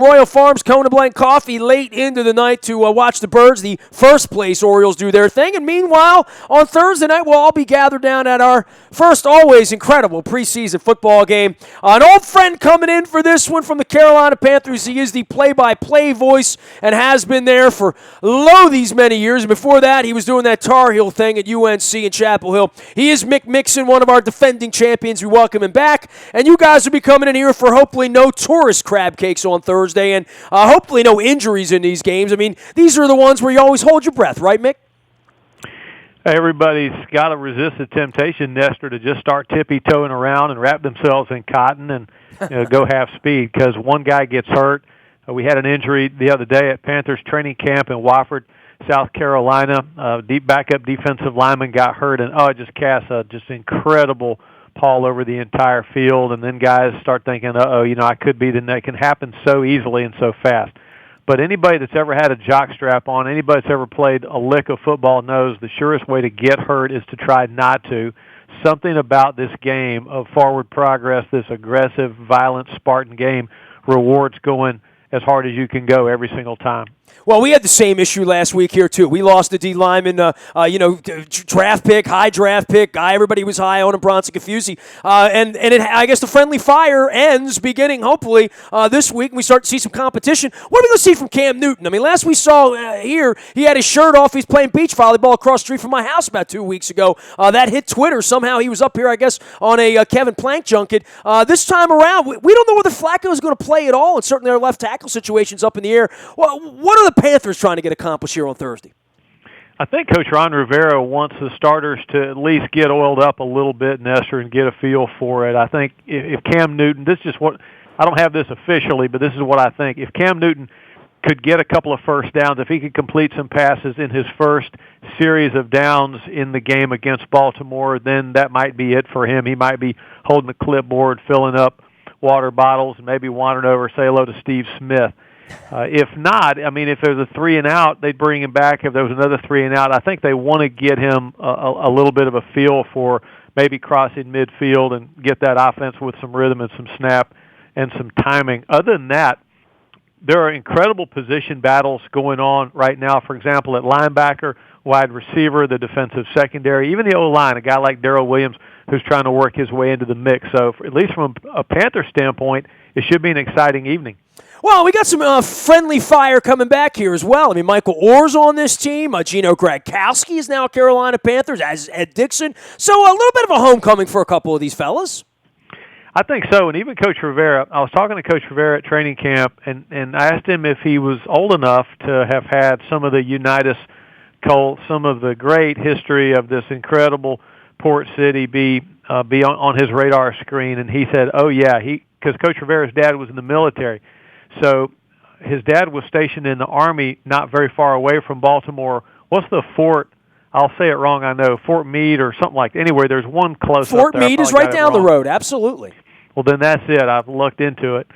Royal Farms Kona Blend Coffee late into the night to watch the Birds, the first-place Orioles, do their thing. And meanwhile, on Thursday night, we'll all be gathered down at our first always incredible preseason football game. An old friend coming in for this one from the Carolina Panthers. He is the play-by-play voice and has been there for these many years. And before that, he was doing that Tar Heel thing at UNC in Chapel Hill. He is Mick Mixon, one of our defending champions. We welcome him back. And you guys will be coming in here for hopefully no tourist crab cakes on Thursday. And hopefully no injuries in these games. I mean, these are the ones where you always hold your breath, right, Mick? Everybody's got to resist the temptation, Nestor, to just start tippy-toeing around and wrap themselves in cotton and go half speed because one guy gets hurt. We had an injury the other day at Panthers training camp in Wofford, South Carolina. Deep backup defensive lineman got hurt, and it just cast a incredible pall over the entire field, and then guys start thinking, I could be the next. It can happen so easily and so fast. But anybody that's ever had a jock strap on, anybody that's ever played a lick of football knows the surest way to get hurt is to try not to. Something about this game of forward progress, this aggressive, violent, Spartan game, rewards going as hard as you can go every single time. Well, we had the same issue last week here, too. We lost the D lineman, draft pick, high draft pick, guy everybody was high on, Bronson Confusey. I guess the friendly fire ends beginning, hopefully, this week, and we start to see some competition. What are we going to see from Cam Newton? I mean, last we saw here, he had his shirt off. He's playing beach volleyball across the street from my house about 2 weeks ago. That hit Twitter. Somehow he was up here, I guess, on a Kevin Plank junket. This time around, we don't know whether Flacco is going to play at all, and certainly our left tackle situation's up in the air. Well, what are the Panthers trying to get accomplished here on Thursday? I think Coach Ron Rivera wants the starters to at least get oiled up a little bit, Nestor, and get a feel for it. I think if Cam Newton, this is just what, I don't have this officially, but this is what I think. If Cam Newton could get a couple of first downs, if he could complete some passes in his first series of downs in the game against Baltimore, then that might be it for him. He might be holding the clipboard, filling up water bottles, and maybe wandering over, say hello to Steve Smith. If not, I mean, if there's a 3 and out, they'd bring him back. If there was another 3 and out, I think they want to get him a little bit of a feel for maybe crossing midfield and get that offense with some rhythm and some snap and some timing. Other than that, there are incredible position battles going on right now. For example, at linebacker, wide receiver, the defensive secondary, even the O-line, a guy like Darrell Williams who's trying to work his way into the mix. So at least from a Panther standpoint, it should be an exciting evening. Well, we got some friendly fire coming back here as well. I mean, Michael Orr's on this team. Gino Gradkowski is now Carolina Panthers, as Ed Dixon. So a little bit of a homecoming for a couple of these fellas. I think so, and even Coach Rivera. I was talking to Coach Rivera at training camp, and I asked him if he was old enough to have had some of the Unitas Colts, some of the great history of this incredible port city be on his radar screen, and he said, oh, yeah, because Coach Rivera's dad was in the military. So his dad was stationed in the Army not very far away from Baltimore. What's the fort? I'll say it wrong, I know. Fort Meade or something like that. Anyway, there's one close up there. Fort Meade is right down the road, absolutely. Well, then that's it. I've looked into it.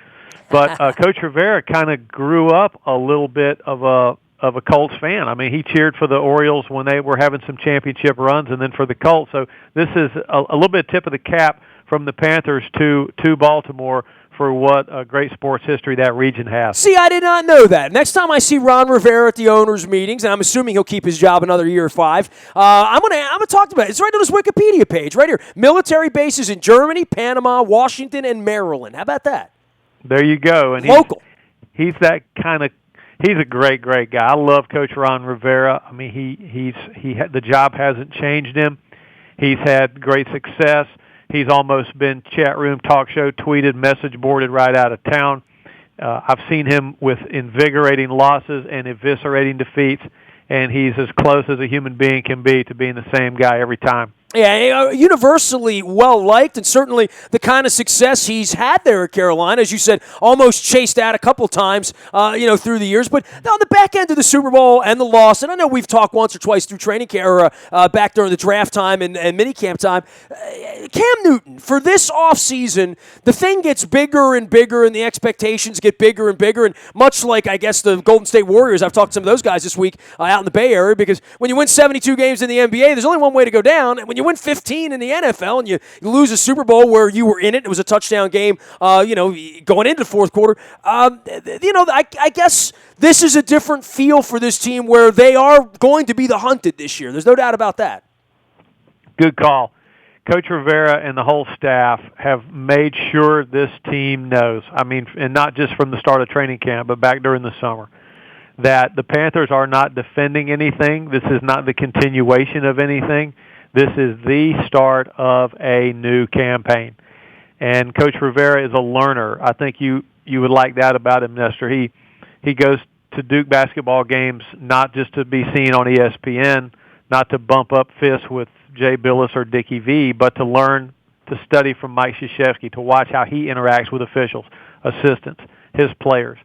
But Coach Rivera kind of grew up a little bit of a Colts fan. I mean, he cheered for the Orioles when they were having some championship runs and then for the Colts. So this is a little bit tip of the cap from the Panthers to Baltimore for what a great sports history that region has. See, I did not know that. Next time I see Ron Rivera at the owners' meetings, and I'm assuming he'll keep his job another year or 5, I'm gonna talk about it. It's right on his Wikipedia page, right here. Military bases in Germany, Panama, Washington, and Maryland. How about that? There you go. And local. He's that kind of. He's a great guy. I love Coach Ron Rivera. I mean, the job hasn't changed him. He's had great success. He's almost been chat room, talk show, tweeted, message boarded right out of town. I've seen him with invigorating losses and eviscerating defeats, and he's as close as a human being can be to being the same guy every time. Yeah, universally well-liked, and certainly the kind of success he's had there at Carolina, as you said, almost chased out a couple times, through the years. But on the back end of the Super Bowl and the loss, and I know we've talked once or twice through training camp, or back during the draft time and minicamp time, Cam Newton, for this offseason, the thing gets bigger and bigger, and the expectations get bigger and bigger, and much like, I guess, the Golden State Warriors, I've talked to some of those guys this week out in the Bay Area, because when you win 72 games in the NBA, there's only one way to go down, and when you win 15 in the NFL and you lose a Super Bowl where you were in it. It was a touchdown game, going into the fourth quarter. I guess this is a different feel for this team where they are going to be the hunted this year. There's no doubt about that. Good call. Coach Rivera and the whole staff have made sure this team knows, and not just from the start of training camp, but back during the summer, that the Panthers are not defending anything. This is not the continuation of anything. This is the start of a new campaign. And Coach Rivera is a learner. I think you would like that about him, Nestor. He goes to Duke basketball games not just to be seen on ESPN, not to bump up fists with Jay Billis or Dickie V, but to learn, to study from Mike Krzyzewski, to watch how he interacts with officials, assistants, his players.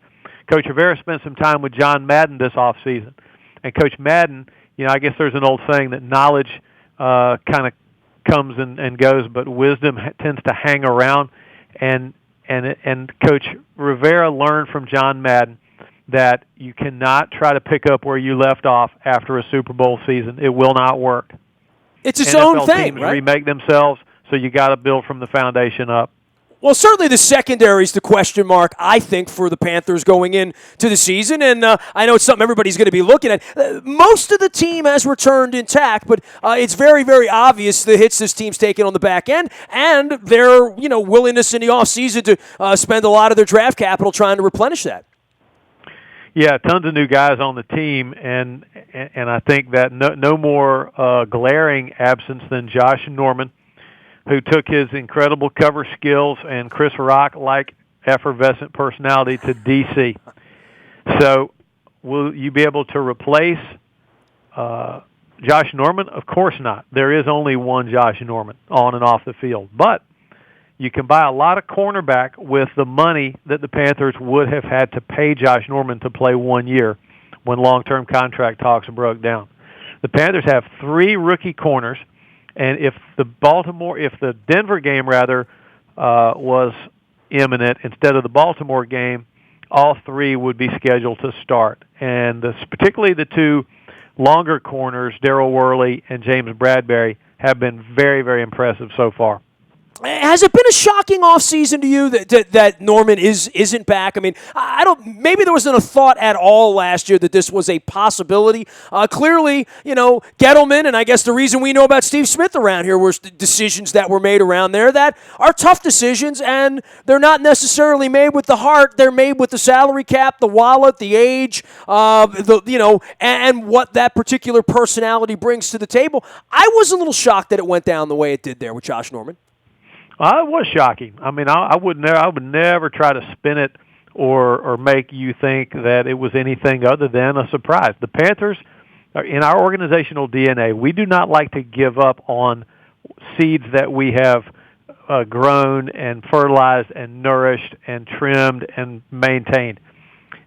Coach Rivera spent some time with John Madden this offseason. And Coach Madden, I guess there's an old saying that knowledge kind of comes and goes, but wisdom tends to hang around. And Coach Rivera learned from John Madden that you cannot try to pick up where you left off after a Super Bowl season. It will not work. It's its NFL own thing, teams right? remake themselves, so you got to build from the foundation up. Well, certainly the secondary is the question mark, I think, for the Panthers going into the season, and I know it's something everybody's going to be looking at. Most of the team has returned intact, but it's very, very obvious the hits this team's taken on the back end, and their willingness in the offseason to spend a lot of their draft capital trying to replenish that. Yeah, tons of new guys on the team, and I think that no more glaring absence than Josh Norman, who took his incredible cover skills and Chris Rock-like effervescent personality to D.C. So will you be able to replace Josh Norman? Of course not. There is only one Josh Norman on and off the field. But you can buy a lot of cornerback with the money that the Panthers would have had to pay Josh Norman to play 1 year when long-term contract talks broke down. The Panthers have 3 rookie corners, and if the Denver game was imminent instead of the Baltimore game, all 3 would be scheduled to start. And particularly the 2 longer corners, Darryl Worley and James Bradbury, have been very, very impressive so far. Has it been a shocking offseason to you that Norman isn't back? I mean, maybe there wasn't a thought at all last year that this was a possibility. Clearly, Gettleman, and I guess the reason we know about Steve Smith around here was the decisions that were made around there that are tough decisions, and they're not necessarily made with the heart. They're made with the salary cap, the wallet, the age, and what that particular personality brings to the table. I was a little shocked that it went down the way it did there with Josh Norman. It was shocking. I mean, I would never try to spin it or make you think that it was anything other than a surprise. The Panthers, in our organizational DNA, we do not like to give up on seeds that we have grown and fertilized and nourished and trimmed and maintained.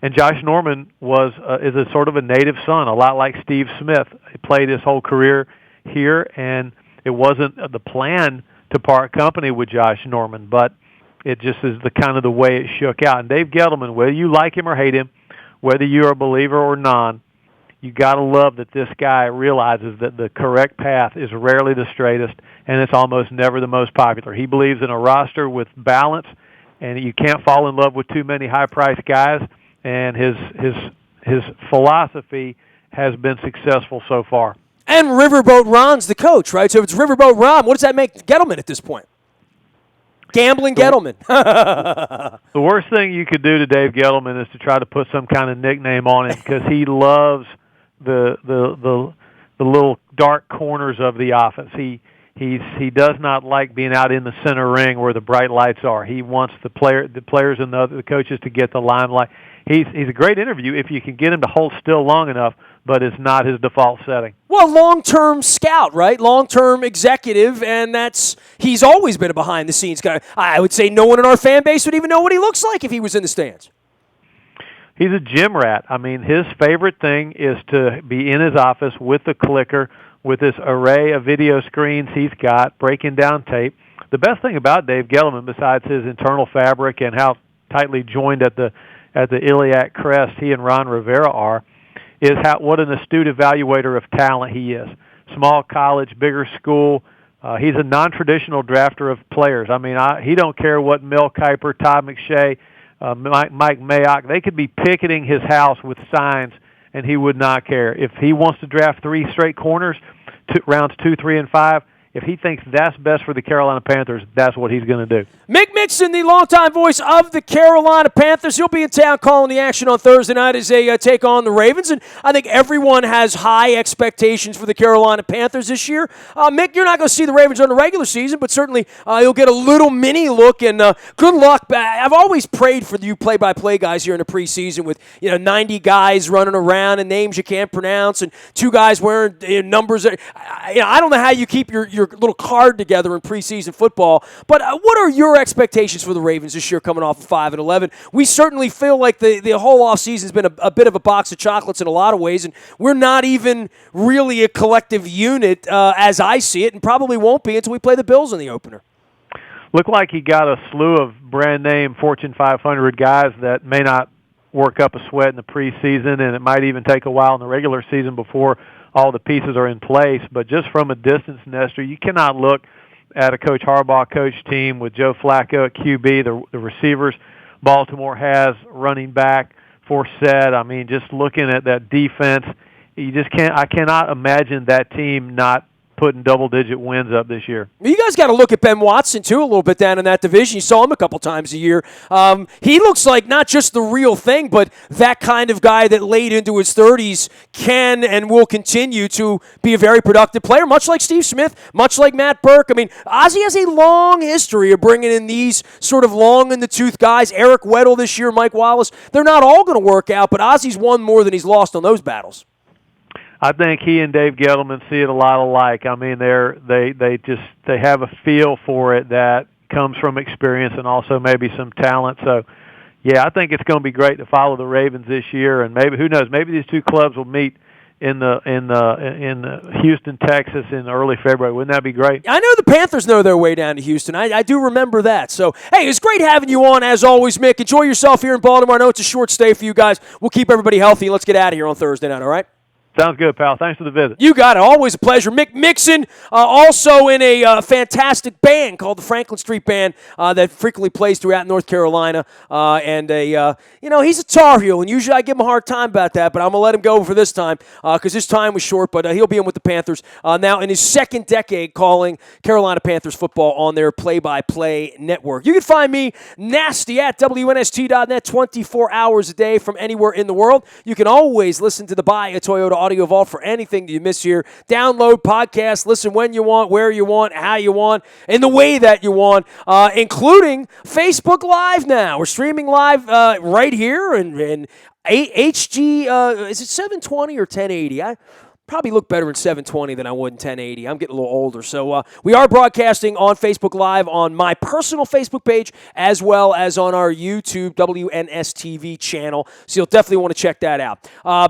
And Josh Norman is a sort of a native son, a lot like Steve Smith. He played his whole career here, and it wasn't the plan to part company with Josh Norman, but it just is the way it shook out. And Dave Gettleman, whether you like him or hate him, whether you're a believer or non, you got to love that this guy realizes that the correct path is rarely the straightest, and it's almost never the most popular. He believes in a roster with balance, and you can't fall in love with too many high-priced guys, and his philosophy has been successful so far. And Riverboat Ron's the coach, right? So if it's Riverboat Ron, what does that make Gettleman at this point? Gambling Gettleman. The worst thing you could do to Dave Gettleman is to try to put some kind of nickname on him, because he loves the little dark corners of the office. He does not like being out in the center ring where the bright lights are. He wants the players and the coaches to get the limelight. He's a great interview if you can get him to hold still long enough, but it's not his default setting. Well, long-term scout, right? Long-term executive, and he's always been a behind-the-scenes guy. I would say no one in our fan base would even know what he looks like if he was in the stands. He's a gym rat. I mean, his favorite thing is to be in his office with the clicker, with this array of video screens he's got, breaking down tape. The best thing about Dave Gettleman, besides his internal fabric and how tightly joined at the iliac crest he and Ron Rivera are, is what an astute evaluator of talent he is. Small college, bigger school, He's a non-traditional drafter of players. I mean, he don't care what Mel Kiper, Todd McShay, Mike Mayock. They could be picketing his house with signs, and he would not care. If he wants to draft 3 straight corners, rounds 2, 3, and 5, if he thinks that's best for the Carolina Panthers, that's what he's going to do. Mick Mixon, the longtime voice of the Carolina Panthers. He'll be in town calling the action on Thursday night as they take on the Ravens. And I think everyone has high expectations for the Carolina Panthers this year. Mick, you're not going to see the Ravens on the regular season, but certainly you'll get a little mini look. And good luck. I've always prayed for you play-by-play guys here in the preseason with 90 guys running around and names you can't pronounce and 2 guys wearing numbers. I don't know how you keep your little card together in preseason football, but what are your expectations for the Ravens this year coming off of 5-11? We certainly feel like the whole offseason has been a bit of a box of chocolates in a lot of ways, and we're not even really a collective unit as I see it, and probably won't be until we play the Bills in the opener. Looked like he got a slew of brand-name Fortune 500 guys that may not work up a sweat in the preseason, and it might even take a while in the regular season before all the pieces are in place. But just from a distance, Nestor, you cannot look at a Coach Harbaugh coach team with Joe Flacco at QB, the receivers Baltimore has, running back, Forsett. I mean, just looking at that defense, you just can't. I cannot imagine that team not putting double-digit wins up this year. You guys got to look at Ben Watson, too, a little bit down in that division. You saw him a couple times a year. He looks like not just the real thing, but that kind of guy that late into his 30s can and will continue to be a very productive player, much like Steve Smith, much like Matt Burke. I mean, Ozzie has a long history of bringing in these sort of long-in-the-tooth guys. Eric Weddle this year, Mike Wallace. They're not all going to work out, but Ozzie's won more than he's lost on those battles. I think he and Dave Gettleman see it a lot alike. I mean, they have a feel for it that comes from experience and also maybe some talent. So, yeah, I think it's going to be great to follow the Ravens this year, and maybe who knows? Maybe these 2 clubs will meet in Houston, Texas, in early February. Wouldn't that be great? I know the Panthers know their way down to Houston. I do remember that. So, hey, it's great having you on as always, Mick. Enjoy yourself here in Baltimore. I know it's a short stay for you guys. We'll keep everybody healthy. Let's get out of here on Thursday night. All right? Sounds good, pal. Thanks for the visit. You got it. Always a pleasure. Mick Mixon, also in a fantastic band called the Franklin Street Band that frequently plays throughout North Carolina. He's a Tar Heel, and usually I give him a hard time about that, but I'm going to let him go for this time because his time was short, but he'll be in with the Panthers now in his 2nd decade calling Carolina Panthers football on their play-by-play network. You can find me nasty at WNST.net 24 hours a day from anywhere in the world. You can always listen to the Buy a Toyota Audio Vault for anything that you miss here. Download podcasts, listen when you want, where you want, how you want, in the way that you want, including Facebook Live now. We're streaming live right here in HG, is it 720 or 1080? I probably look better in 720 than I would in 1080. I'm getting a little older. So we are broadcasting on Facebook Live on my personal Facebook page as well as on our YouTube WNSTV channel. So you'll definitely want to check that out.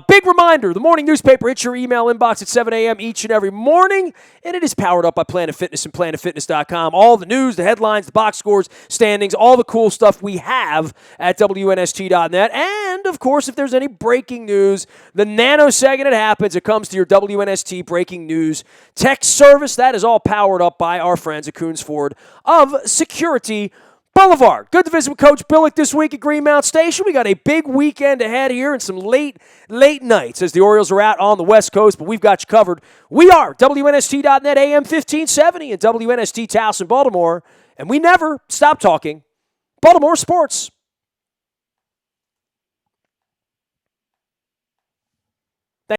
Big reminder, the morning newspaper hits your email inbox at 7 a.m. each and every morning, and it is powered up by Planet Fitness and PlanetFitness.com. All the news, the headlines, the box scores, standings, all the cool stuff we have at WNST.net. And, of course, if there's any breaking news, the nanosecond it happens, it comes to your WNST breaking news text service. That is all powered up by our friends at Coons Ford of Security Boulevard. Good to visit with Coach Billick this week at Greenmount Station. We got a big weekend ahead here and some late nights as the Orioles are out on the West Coast, but we've got you covered. We are WNST.net AM 1570 and WNST Towson, Baltimore, and we never stop talking Baltimore sports.